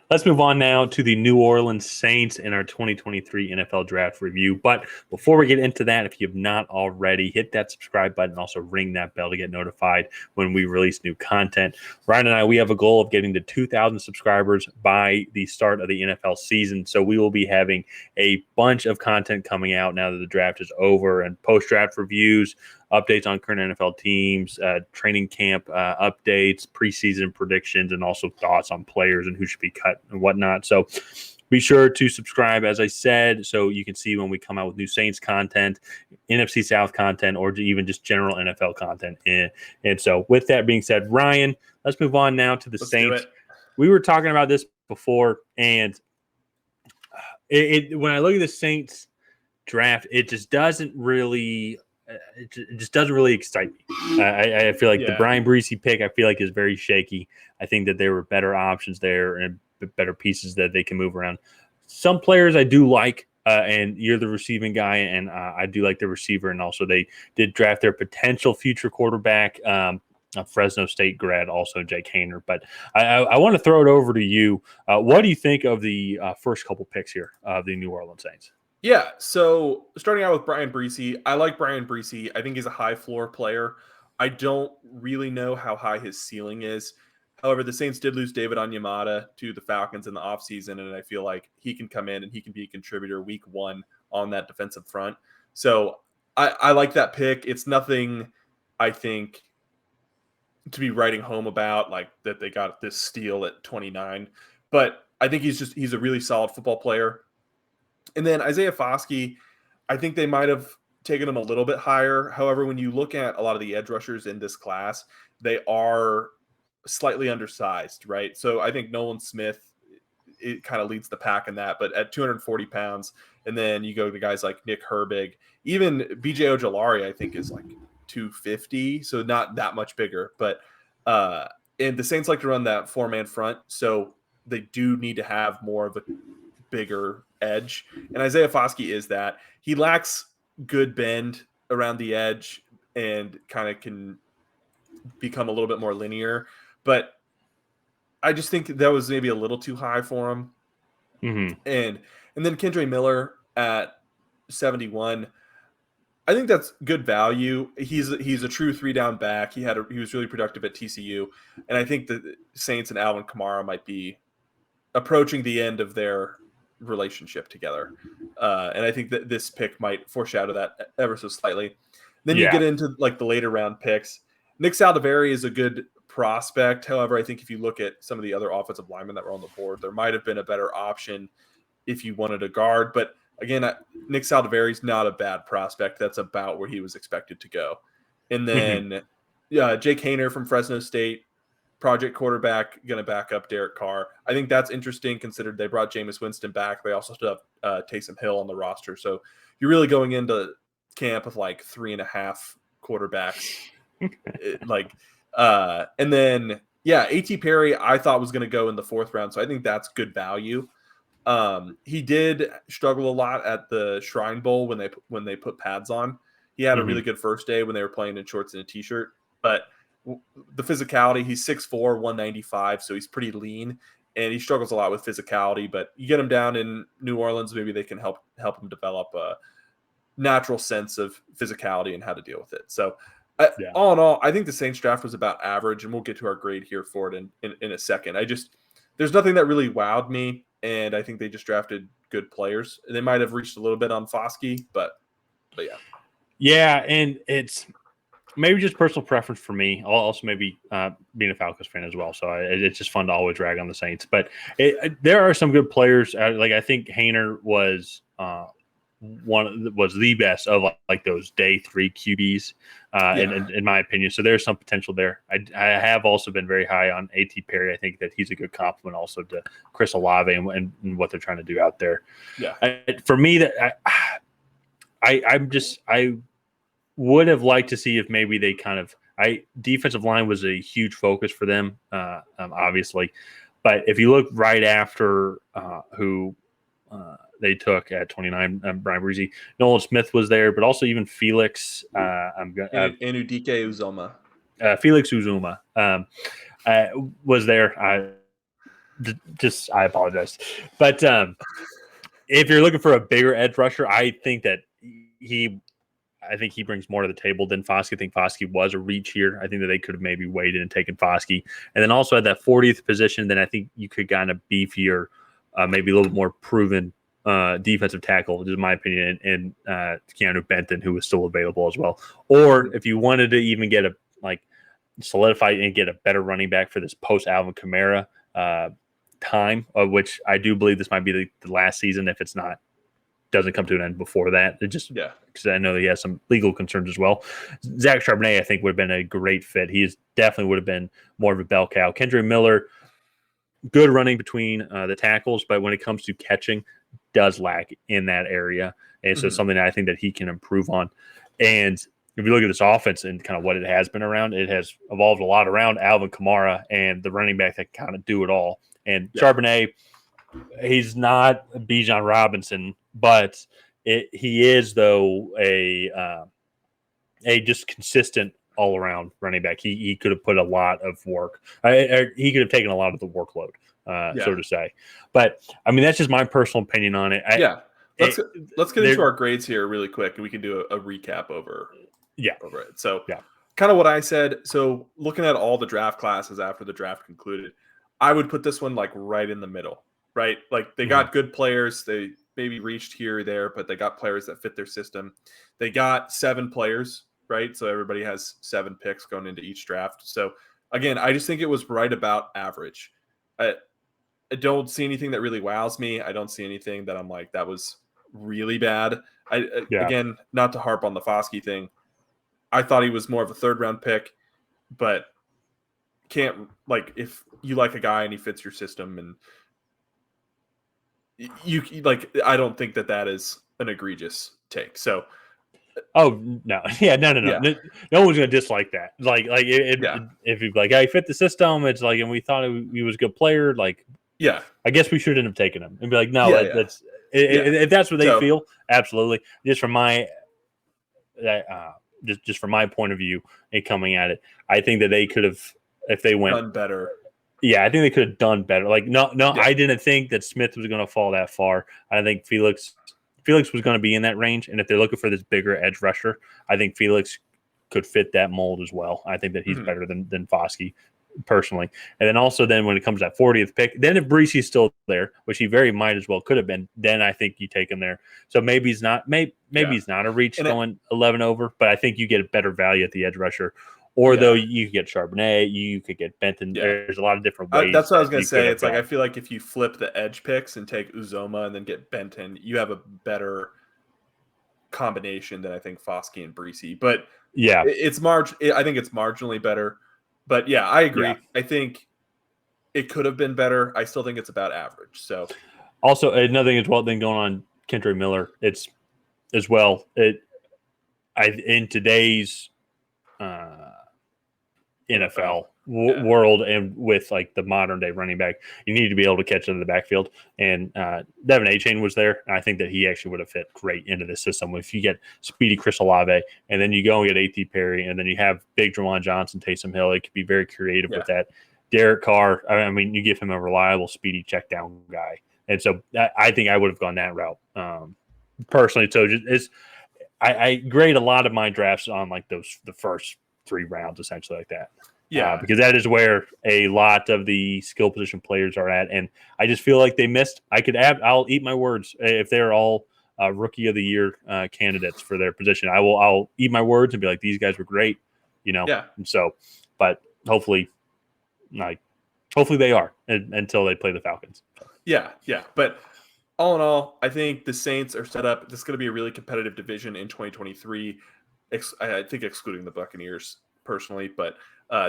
Let's move on now to the New Orleans Saints in our 2023 NFL Draft review. But before we get into that, if you have not already, hit that subscribe button and also ring that bell to get notified when we release new content. Ryan and I, we have a goal of getting to 2,000 subscribers by the start of the NFL season. So we will be having a bunch of content coming out now that the draft is over, and post-draft reviews, updates on current NFL teams, training camp updates, preseason predictions, and also thoughts on players and who should be cut and whatnot. So be sure to subscribe, as I said, so you can see when we come out with new Saints content, NFC South content, or even just general NFL content. And so with that being said, Ryan, let's move on now to the Saints. We were talking about this before, and when I look at the Saints draft, it just doesn't really excite me. I feel like the Brian Breesy pick, I feel like, is very shaky. I think that there were better options there and better pieces that they can move around. Some players I do like, and you're the receiving guy, and I do like the receiver. And also they did draft their potential future quarterback, a Fresno State grad, also Jake Haener. But I want to throw it over to you. What do you think of the first couple picks here of the New Orleans Saints? Yeah, so starting out with Brian Breesy, I like Brian Breesy. I think he's a high floor player. I don't really know how high his ceiling is. However, the Saints did lose David Onyemata to the Falcons in the offseason, and I feel like he can come in and he can be a contributor week one on that defensive front. So I like that pick. It's nothing, I think, to be writing home about, like that they got this steal at 29. But I think he's a really solid football player. And then Isaiah Foskey, I think they might have taken him a little bit higher. However, when you look at a lot of the edge rushers in this class, they are slightly undersized, right? So I think Nolan Smith, it kind of leads the pack in that. But at 240 pounds, and then you go to guys like Nick Herbig, even BJ Ojolari, I think, is like 250, so not that much bigger. But and the Saints like to run that four-man front, so they do need to have more of a bigger edge, and Isaiah Foskey is that. He lacks good bend around the edge and kind of can become a little bit more linear, but I just think that was maybe a little too high for him. Mm-hmm. And then Kendre Miller at 71, I think that's good value. He's a true 3-down back. He was really productive at TCU, and I think the Saints and Alvin Kamara might be approaching the end of their relationship together, and I think that this pick might foreshadow that ever so slightly. Then you get into like the later round picks. Nick Saldiveri is a good prospect. However, I think if you look at some of the other offensive linemen that were on the board, there might have been a better option if you wanted a guard. But again, Nick Saldiveri is not a bad prospect. That's about where he was expected to go. And then Jake Haener from Fresno State, project quarterback, going to back up Derek Carr. I think that's interesting considered they brought Jameis Winston back. They also still have Taysom Hill on the roster. So you're really going into camp with like 3.5 quarterbacks. And then, A.T. Perry I thought was going to go in the 4th round. So I think that's good value. He did struggle a lot at the Shrine Bowl when they put pads on. He had a really good first day when they were playing in shorts and a t-shirt, but the physicality, he's 6'4", 195, so he's pretty lean, and he struggles a lot with physicality. But you get him down in New Orleans, maybe they can help him develop a natural sense of physicality and how to deal with it. So all in all, I think the Saints draft was about average, and we'll get to our grade here for it in a second. There's nothing that really wowed me, and I think they just drafted good players. They might have reached a little bit on Foskey, but yeah. Yeah, and it's maybe just personal preference for me. Also, maybe being a Falcons fan as well. So it's just fun to always drag on the Saints. But there are some good players. Like I think Haener was the best of like those day 3 QBs, in my opinion. So there's some potential there. I have also been very high on A.T. Perry. I think that he's a good compliment also to Chris Olave and what they're trying to do out there. Yeah. For me, that I would have liked to see if maybe they defensive line was a huge focus for them, obviously. But if you look right after who they took at 29, Brian Breesy, Nolan Smith was there, but also even Felix. Anudike Uzoma. Felix Uzoma was there. just I apologize, but if you're looking for a bigger edge rusher, I think he brings more to the table than Foskey. I think Foskey was a reach here. I think that they could have maybe waited and taken Foskey, and then also at that 40th position, then I think you could kind of beefier, maybe a little bit more proven defensive tackle, is my opinion, and Keanu Benton, who was still available as well. Or if you wanted to even get solidify and get a better running back for this post Alvin Kamara time, of which I do believe this might be the last season if it's not doesn't come to an end before that. It just because I know he has some legal concerns as well. Zach Charbonnet, I think, would have been a great fit. He definitely would have been more of a bell cow. Kendra Miller, good running between the tackles, but when it comes to catching, does lack in that area. And so something that I think that he can improve on. And if you look at this offense and kind of what it has been around, it has evolved a lot around Alvin Kamara and the running back that kind of do it all. And Charbonnet, he's not Bijan Robinson, but he is, though, a just consistent all-around running back. He could have put a lot of work. He could have taken a lot of the workload, so to say. But, I mean, that's just my personal opinion on it. Let's get into our grades here really quick, and we can do a recap over it. So kind of what I said. So looking at all the draft classes after the draft concluded, I would put this one like right in the middle, right? Like they got good players. They maybe reached here or there, but they got players that fit their system. They got 7 players, right? So everybody has 7 picks going into each draft. So again, I just think it was right about average. I don't see anything that really wows me. I don't see anything that I'm like, that was really bad. Again, not to harp on the Foskey thing. I thought he was more of a 3rd round pick, but can't, like, if you like a guy and he fits your system, and you like, I don't think that is an egregious take. So no. No one's gonna dislike that. If you like, he fit the system, it's like, and we thought he was a good player, like, I guess we shouldn't have taken him. And be like, no, that's if that's what they feel, absolutely. Just from my just from my point of view and coming at it, I think that they could have, if they went done better. Yeah, I think they could have done better. Like, I didn't think that Smith was going to fall that far. I think Felix was going to be in that range, and if they're looking for this bigger edge rusher, I think Felix could fit that mold as well. I think that he's better than Foskey, personally. And then also when it comes to that 40th pick, then if Breesie's still there, which he very might as well could have been, then I think you take him there. So maybe he's not he's not a reach going 11 over, but I think you get a better value at the edge rusher. Or though you could get Charbonnet, you could get Benton. There's a lot of different ways. That's what I was going to say. It's like, I feel like if you flip the edge picks and take Uzoma and then get Benton, you have a better combination than I think Foskey and Breesie. But I think it's marginally better. But I agree. Yeah. I think it could have been better. I still think it's about average. So also another thing as well, then going on Kendra Miller, it's as well. In today's NFL world, and with like the modern day running back, you need to be able to catch into the backfield. And Devin A-Chain was there, and I think that he actually would have fit great into the system. If you get speedy Chris Olave, and then you go and get A.T. Perry, and then you have big Juwan Johnson, Taysom Hill, it could be very creative with that. Derek Carr, I mean, you give him a reliable, speedy check down guy. And so I think I would have gone that route personally. So I grade a lot of my drafts on like the first 3 rounds, essentially, like that. Because that is where a lot of the skill position players are at, and I just feel like they missed. I'll eat my words if they're all rookie of the year candidates for their position. I'll eat my words and be like, these guys were great, And so, but hopefully they are until they play the Falcons. Yeah. But all in all, I think the Saints are set up. This is going to be a really competitive division in 2023. I think excluding the Buccaneers personally, but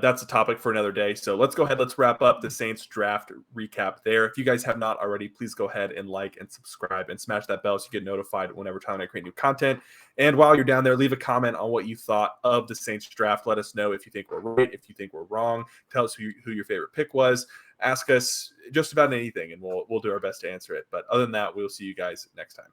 that's a topic for another day. So let's go ahead. Let's wrap up the Saints draft recap there. If you guys have not already, please go ahead and like and subscribe and smash that bell so you get notified whenever time I create new content. And while you're down there, leave a comment on what you thought of the Saints draft. Let us know if you think we're right, if you think we're wrong. Tell us who your favorite pick was. Ask us just about anything, and we'll do our best to answer it. But other than that, we'll see you guys next time.